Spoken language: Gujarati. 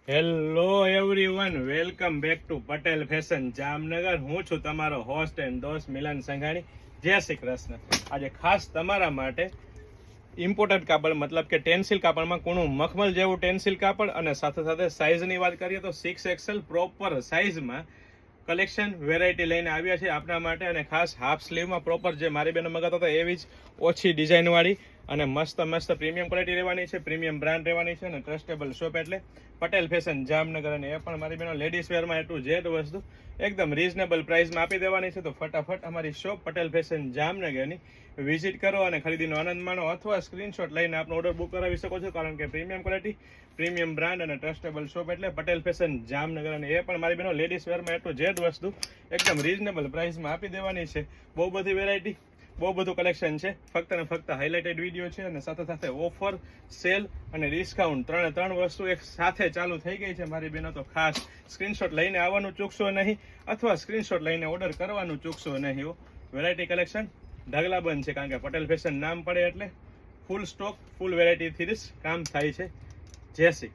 Hello everyone, welcome back to Patel fashion Jamnagar. હું છું તમારો હોસ્ટ એન્ડ દોસ્ત મિલન સંઘાણી. જય શ્રી કૃષ્ણ. આજે ખાસ તમારા માટે ઇમ્પોર્ટન્ટ કાપડ મતલબ કે ટેન્સિલ કાપડમાં કૂણું મખમલ જેવું ટેન્સિલ કાપડ અને સાથે સાથે સાઇઝની વાત કરીએ તો 6XL પ્રોપર સાઇઝમાં કલેક્શન વેરાયટી લઈને આવ્યા છે આપણા માટે. અને ખાસ હાફ સ્લીવમાં પ્રોપર જે મારી બહેનો મગાતા હતા એવી જ ઓછી ડિઝાઇનવાળી અને મસ્ત પ્રીમિયમ ક્વોલિટી રહેવાની છે, પ્રીમિયમ બ્રાન્ડ રહેવાની છે અને ટ્રસ્ટેબલ શોપ એટલે પટેલ ફેશન જામનગર. અને એ પણ મારી બહેનો લેડીઝ વેરમાં A to Z વસ્તુ એકદમ રીઝનેબલ પ્રાઇસમાં આપી દેવાની છે. તો ફટાફટ અમારી શોપ પટેલ ફેશન જામનગરની વિઝિટ કરો અને ખરીદીનો આનંદ માણો, અથવા સ્ક્રીનશોટ લઈને આપનો ઓર્ડર બુક કરાવી શકો છો, કારણ કે પ્રીમિયમ ક્વોલિટી, પ્રીમિયમ બ્રાન્ડ અને ટ્રસ્ટેબલ શોપ એટલે પટેલ ફેશન જામનગર. અને એ પણ મારી બહેનો લેડીઝ વેરમાં A to Z વસ્તુ એકદમ રીઝનેબલ પ્રાઇસમાં આપી દેવાની છે. બહુ બધી વેરાયટી, બહુ બધું કલેક્શન છે. ફક્ત ને ફક્ત હાઇલાઇટેડ વિડીયો છે અને સાથે સાથે ઓફર, સેલ અને ડિસ્કાઉન્ટ ત્રણ વસ્તુ એક સાથે ચાલુ થઈ ગઈ છે મારી બહેનો. તો ખાસ સ્ક્રીનશોટ લઈને આવવાનું ચૂકશો નહીં, અથવા સ્ક્રીનશોટ લઈને ઓર્ડર કરવાનું ચૂકશો નહીં. વેરાયટી કલેક્શન ઢગલાબંધ છે, કારણ કે પટેલ ફેશન નામ પડે એટલે ફૂલ સ્ટોક, ફૂલ વેરાયટીથી જ કામ થાય છે. જય શ્રી